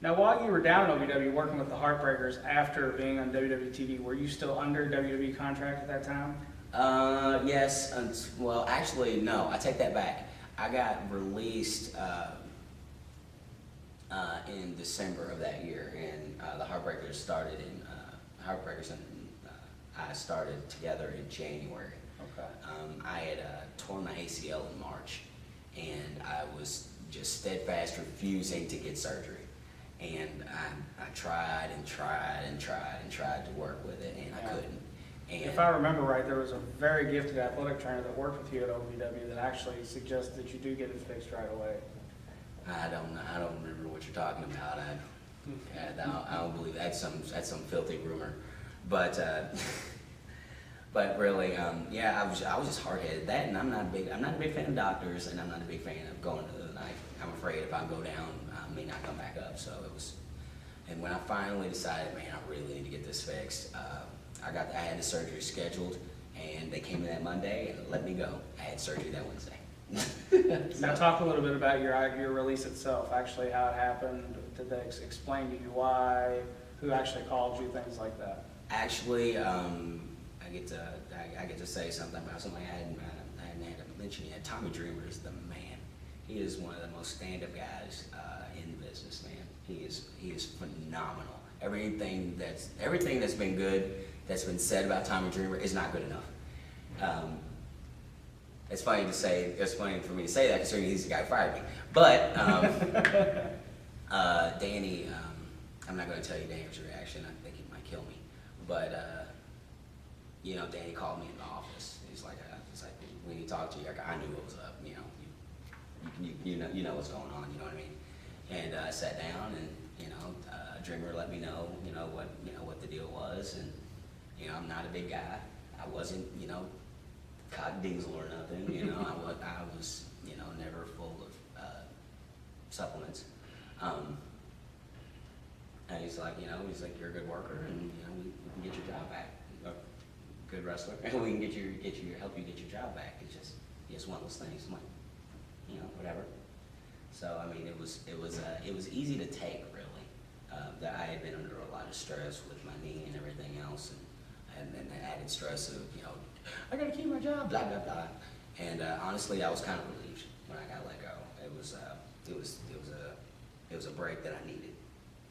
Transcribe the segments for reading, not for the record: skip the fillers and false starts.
Now, while you were down at OVW working with the Heartbreakers after being on WWE TV, were you still under WWE contract at that time? Yes. Well, actually, no. I take that back. I got released in December of that year, and the Heartbreakers started in Heartbreakers and I started together in January. Okay. I had torn my ACL in March, and I was just steadfast refusing to get surgery. And I tried and tried and tried and tried to work with it, and I couldn't. And if I remember right, there was a very gifted athletic trainer that worked with you at OVW that actually suggested that you do get it fixed right away. I don't remember what you're talking about. I don't believe that's some filthy rumor, but really, yeah, I was just hard-headed. That, and I'm not a big fan of doctors, and I'm not a big fan of going to the knife. I'm afraid if I go down, I may not come back up. So it was, and when I finally decided, man, I really need to get this fixed, I had the surgery scheduled, and they came in that Monday and let me go. I had surgery that Wednesday. Now talk a little bit about your release itself, actually how it happened. Did they explain to you why, who actually called you, things like that? Actually, I get to say something about something I hadn't had to mention yet. Tommy Dreamer is the man. He is one of the most stand-up guys in the business, man. He is phenomenal. Everything that's been good, that's been said about Tommy Dreamer is not good enough. It's funny for me to say that, considering he's the guy who fired me. But Danny, I'm not going to tell you Danny's reaction. I think it might kill me. But Danny called me in the office. He's like, when he talked to you, I knew what was up. You know what's going on. You know what I mean? And I sat down, and Dreamer let me know, what the deal was, and I'm not a big guy. I wasn't, cock diesel or nothing. I was, never full of supplements. And he's like, you're a good worker, and we can get your job back. You're a good wrestler, and we can help you get your job back. It's just one of those things. I'm like, whatever. So I mean, it was easy to take, really. That I had been under a lot of stress with my knee and everything else, and then the added stress of I gotta keep my job, blah blah blah. And honestly, I was kind of relieved when I got let go. It was a break that I needed.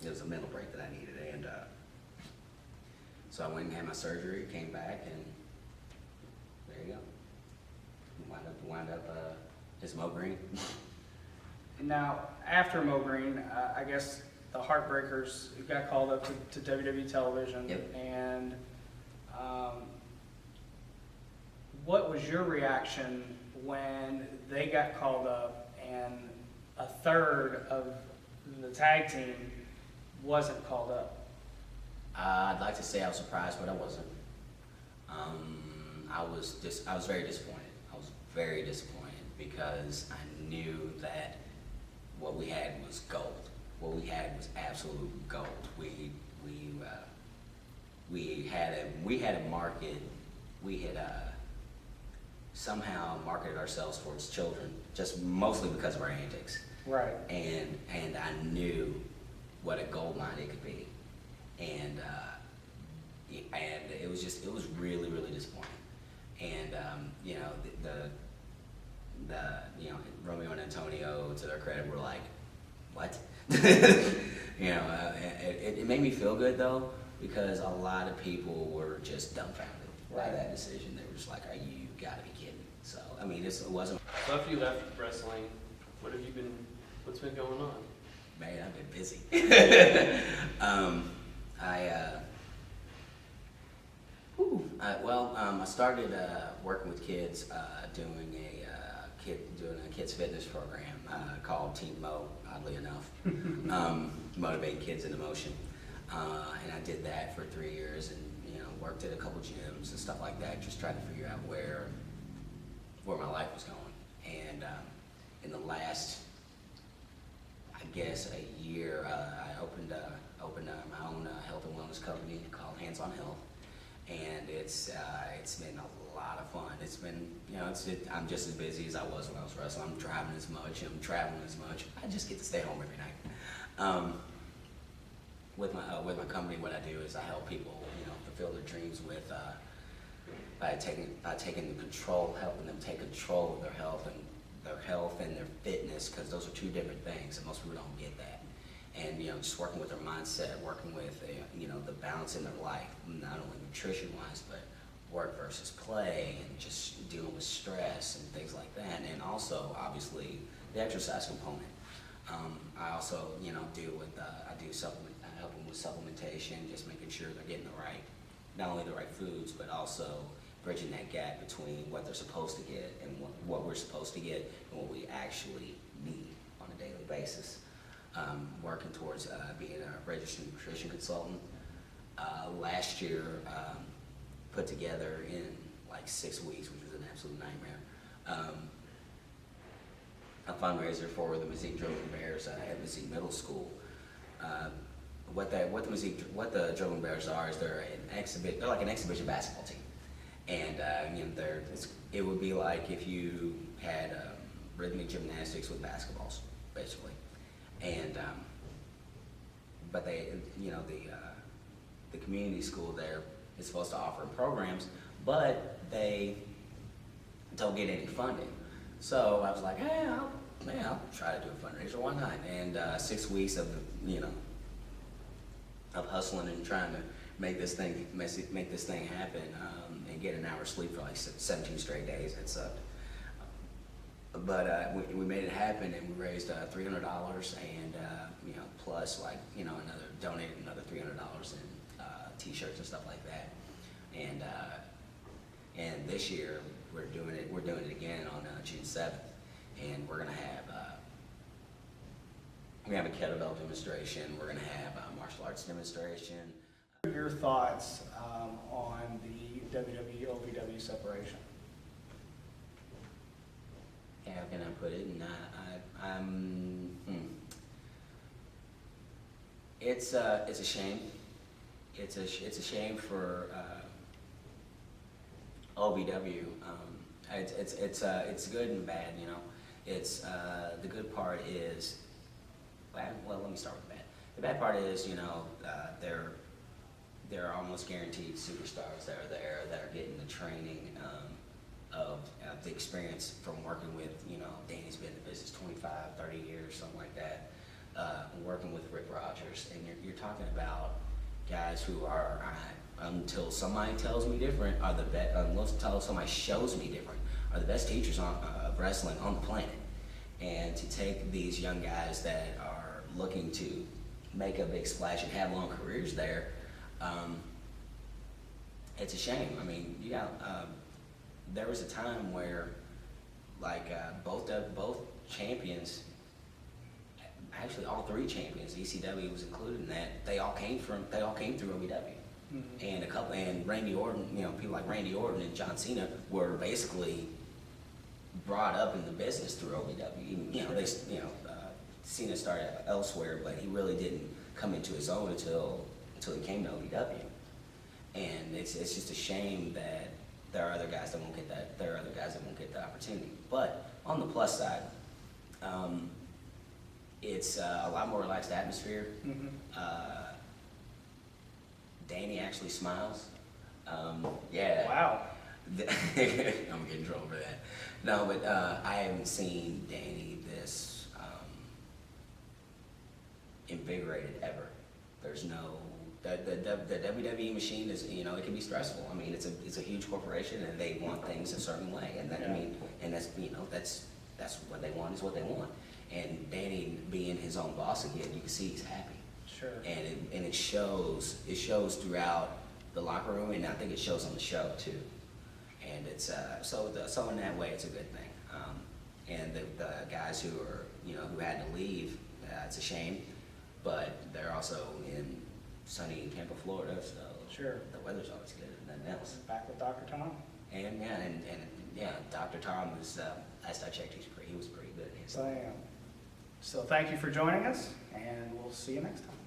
It was a mental break that I needed, and so I went and had my surgery, came back, and there you go. Wound up as Mo Green. Now, after Mo Green, I guess the Heartbreakers got called up to WWE television. Yep. And what was your reaction when they got called up and a third of the tag team wasn't called up? I'd like to say I was surprised, but I wasn't. I was very disappointed. I was very disappointed because I knew that what we had was gold. What we had was absolute gold. We had a market. We had somehow marketed ourselves towards children, just mostly because of our antics. Right. And I knew what a gold mine it could be, and it was really, really disappointing. And Romeo and Antonio, to their credit, were like, what? It made me feel good though, because a lot of people were just dumbfounded by that decision. They were just like, you gotta be kidding. So I mean, it wasn't. So after you left wrestling, what's been going on? Man, I've been busy. I started working with kids, doing a kids fitness program called Team Mo, oddly enough, motivating kids into motion. And I did that for 3 years, and worked at a couple gyms and stuff like that, just trying to figure out where my life was going. And in the last, I guess, a year, I opened my own health and wellness company called Hands on Health, and it's been a lot of fun. It's been, I'm just as busy as I was when I was wrestling. I'm driving as much, I'm traveling as much. I just get to stay home every night. with my company, what I do is I help people, you know, fulfill their dreams with by taking the control, helping them take control of their health and their fitness, because those are two different things, and most people don't get that. And you know, just working with their mindset, working with you know, the balance in their life, not only nutrition wise, but work versus play, and just dealing with stress and things like that. And also, obviously, the exercise component. I also, you know, I help them with supplementation, just making sure they're getting the right, not only the right foods, but also bridging that gap between what they're supposed to get and what we're supposed to get and what we actually need on a daily basis. Working towards being a registered nutrition consultant. Last year, put together in like 6 weeks, which was an absolute nightmare, a fundraiser for the Mesquite Drilling Bears at Mesquite Middle School. What the Drilling Bears are is they're like an exhibition basketball team, and you know, it would be like if you had rhythmic gymnastics with basketballs, basically. And but they, you know, the community school there is supposed to offer programs, but they don't get any funding. So I was like, hey, I'll try to do a fundraiser, why not? And 6 weeks of, you know, of hustling and trying to make this thing happen, and get an hour's sleep for like 17 straight days. It sucked. But we made it happen, and we raised $300, and you know, plus like, you know, donated another $300 in T-shirts and stuff like that. And this year we're doing it again on June 7th, and we're gonna have a kettlebell demonstration. We're gonna have a martial arts demonstration. What are your thoughts on the WWE OVW separation? How can I put it? It's a shame. It's a shame for OVW. It's good and bad, you know. It's the good part is, well, let me start with the bad. The bad part is, you know, they're almost guaranteed superstars that are there, that are getting the training of the experience from working with, you know, Danny's been in the business 25, 30 years, something like that, working with Rick Rogers, and you're talking about guys who are, until somebody tells me different, are the best, until somebody shows me different, are the best teachers of wrestling on the planet. And to take these young guys that are looking to make a big splash and have long careers there, it's a shame. I mean, you got, there was a time where, like, both champions, actually all three champions, ECW was included in that, they all came through OVW. Mm-hmm. And Randy Orton, you know, people like Randy Orton and John Cena were basically brought up in the business through OVW. You know, Cena started elsewhere, but he really didn't come into his own until he came to OVW. And it's just a shame that there are other guys that won't get that. There are other guys that won't get the opportunity. But on the plus side, it's a lot more relaxed atmosphere. Mm-hmm. Danny actually smiles. Yeah. Wow. I'm getting in trouble for that. No, but I haven't seen Danny this invigorated ever. There's no. The WWE machine is, you know, it can be stressful. I mean, it's a huge corporation, and they want things a certain way, and that, I mean, and that's, you know, that's what they want, is what they want. And Danny being his own boss again, you can see he's happy. Sure. And it shows throughout the locker room, and I think it shows on the show too. And it's so in that way, it's a good thing. And the guys who are, you know, who had to leave, it's a shame, but they're also in sunny Tampa, Florida, so sure, the weather's always good and nothing else. Back with Dr. Tom. And Dr. Tom was, last I checked, he was pretty good. So thank you for joining us, and we'll see you next time.